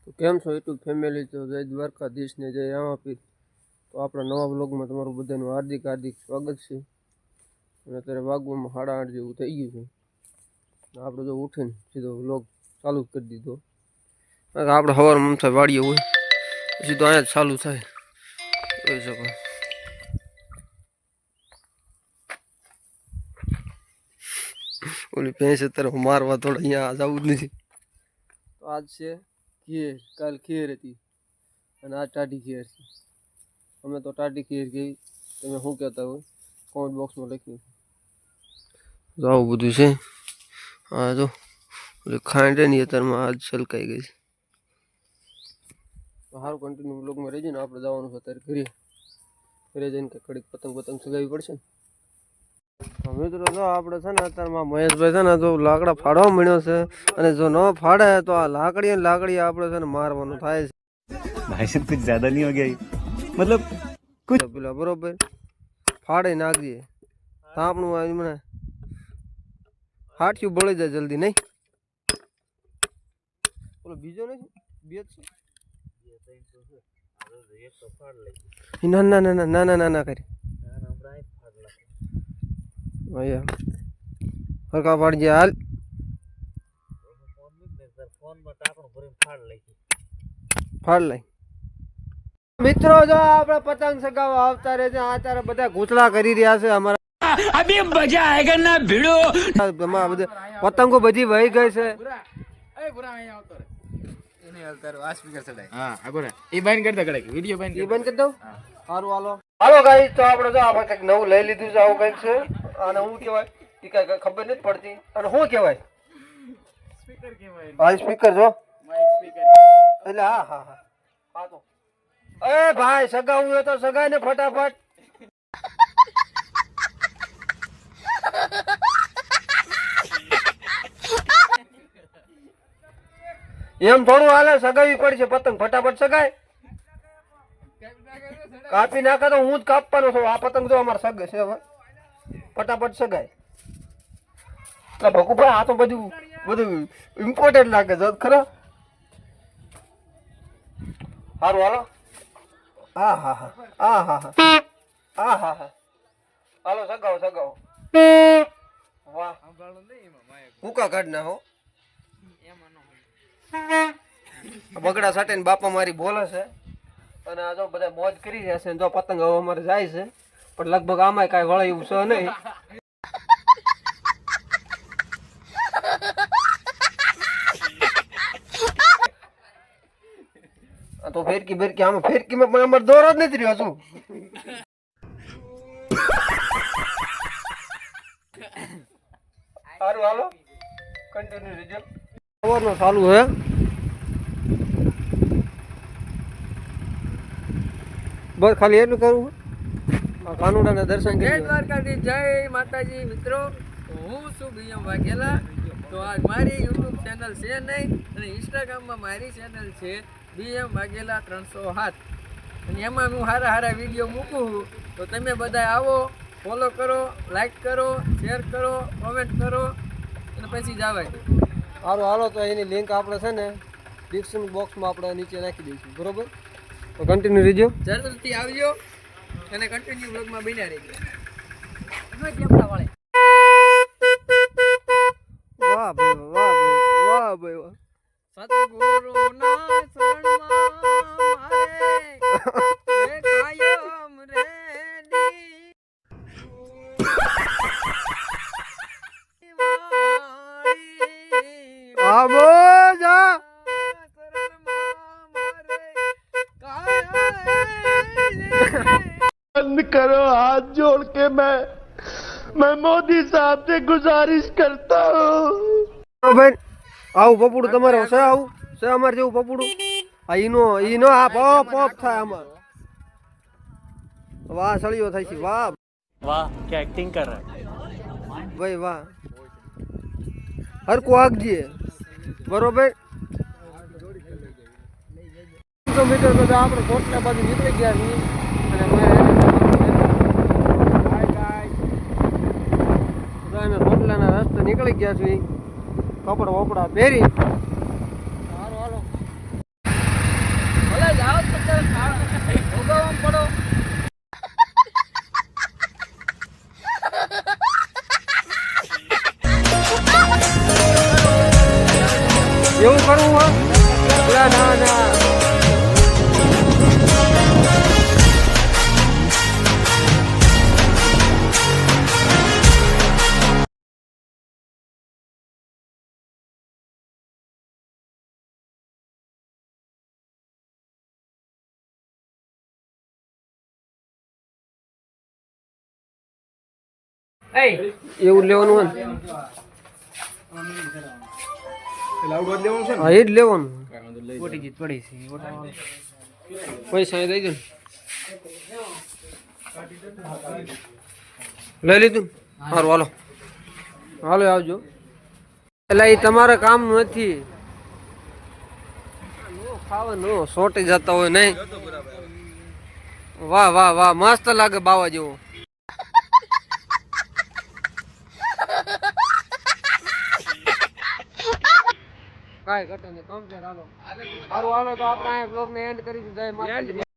તો કેમ છો યુટ્યુબ ફેમિલી? તો જય દ્વારકાધીશ ને જય રામાપીર. તો આપણા નવા બ્લોગમાં તમારું બધાનું હાર્દિક હાર્દિક સ્વાગત છે. અને અત્યારે વાગવામાં 8:30 જેવું થઈ ગયું છે. આપણે જો ઉઠીને સીધો બ્લોગ ચાલુ કરી દીધો. આપણે સવારમાં થાય વાડીએ હોય પછી તો અહીંયા જ ચાલુ થાય. જોઈ શકો ઓલી ભેંસ અત્યારે મારવા થોડા અહીંયા જવું જ નથી. તો આજ છે ખીર, કાલ ખીર હતી અને આ ટાઢી ખીર છે. અમે તો ટાઢી ખીર ગઈ, તમે શું કહેતા હોય કોમેન્ટ બોક્સમાં લખ્યું. તો આવું બધું છે. હા જો ખાંડ ની અત્યારમાં આજ છલકાઈ ગઈ છે. તો સારું કન્ટિન્યુ બ્લોગમાં રહેજો ને. આપણે જવાનું છે અત્યારે ઘરે જઈને કે કડીક પતંગ સગાવી પડશે ને. મિત્રો જો આપણે છે ને અત્યારમાં મહેશભાઈ છે ને તો લાકડા ફાડવા મળ્યો છે, અને જો ન ફાડે તો આ લાકડી આપણે છે ને મારવાનું થાય છે. भाई साहब कुछ ज्यादा नहीं हो गया ये? मतलब कुछ પેલા બરોબર ફાડે નાખજે તો આપણું મને હાથિયું બળી જાય જલ્દી. નહીં ઓલો બીજો નથી બે જ છે. ના ના ના ના ના ના ના કરી હરકા પાડજે હાલ. ફાડ લઈ મિત્રો, જો આપણે પતંગ સગાવવા આવતા રહે છે. આ તારે બધા ઘૂંચડા કરી રહ્યા છે. અમારા અભી મજા આયેગા ના ભીડો. પતંગો બધી વહી ગઈ છે. હાલો ગાઈસ, તો આપણે જો આપણે કઈક નવું લઈ લીધું છે. આવું કઈક છે અને શું કહેવાય એ કઈ ખબર નથી પડતી. અને શું કહેવાય હા સ્પીકર જો એટલે હા હા હા હા. તો એ ભાઈ સગાવું હોય તો સગાઈ ને ફટાફટ. એમ થોડું હાલે, સગાવી પડશે પતંગ. ફટાફટ સગાય કાપી નાખે તો હું જ કાપવાનો છું. આ પતંગ જો અમારે સગે છે. હવે ફટાફટ સગાય. ભકુભાઈ આ તો બધું ઇમ્પોર્ટન્ટ લાગે છે ખરા. સારું હાલો. હા હા હા હા હા હા હા હા હા હાલો સગાવો. વાહ ભૂકા કાઢ ના હો. બગડા સાટે બાપા મારી બોલે છે. અને આ જો બધા મોજ કરી રહ્યા છે. જો પતંગ હવે અમારે જાય છે, પણ લગભગ આમાં કઈ વળે એવું છે નહીં. તો ફેરકી આમાં ફેરકીમાં પણ અમારે દોરો જ નથી રહ્યો. શું સારું હાલો કન્ટિન્યુ રીજો. સવારનો ચાલુ હે. બસ ખાલી એટલું કરવું. કાનુડાના દર્શન કરી. જય દ્વારકાધીશ, જય માતાજી. મિત્રો હું છું બીએમ વાઘેલા. તો આ મારી યુટ્યુબ ચેનલ છે નહીં, અને ઇન્સ્ટાગ્રામમાં મારી ચેનલ છે બીએમ વાઘેલા 307. અને એમાં હું સારા વિડીયો મૂકું. તો તમે બધા આવો, ફોલો કરો, લાઈક કરો, શેર કરો, કોમેન્ટ કરો અને પછી જવાય. સારું હાલો, તો એની લિંક આપણે છે ને ડિસ્ક્રિપ્શન બોક્સમાં આપણે નીચે નાખી દઈશું. બરોબર, તો કન્ટિન્યુ રહેજો. જરૂરથી આવજો અને કન્ટિન્યુ બ્લોગમાં બન્યા રહેજો. એમાં કેમડા વાળે વાહ ભાઈ વાહ ભાઈ વાહ. સતગુરુના શરણમાં મારે કાયમ રેડી. આવો જા बंद करो हाथ जोड़ के मैं मोदी साहब से गुजारिश करता हूँ। ભાઈ આવું પપુડું તમારે છે? આવું છે અમારે જેવું પપુડું? આ ઈનો આ પોપ થાય અમાર. વાહ સળિયો થાય છે. વાહ वाह क्या एक्टिंग कर रहा है ભાઈ વાહ. હરકું આગજે. બરોબર. તો મિત્રો બધા આપણે કોટલા બાજુ નીકળી ગયા છીએ. અને અમે કોટલાના રસ્તે નીકળી ગયા છીએ. કપડા વપડા પહેરી. સારું હાલો. ના ના ના એવું લેવાનું હોય ને હા એ જ લેવાનું પૈસા દઈ દો લઈ લીધું સારું હાલો હાલો આવજો એટલે એ તમારા કામ નથી ખાવાનું સોટી જતા હોય નહીં વાહ વાહ વાહ મસ્ત લાગે બાવા જેવો કાંઈ ઘટે નહીં કમ્પ્લેટ હાલો સારું હાલો તો આપણે આ બ્લોગને એન્ડ કરી દીધા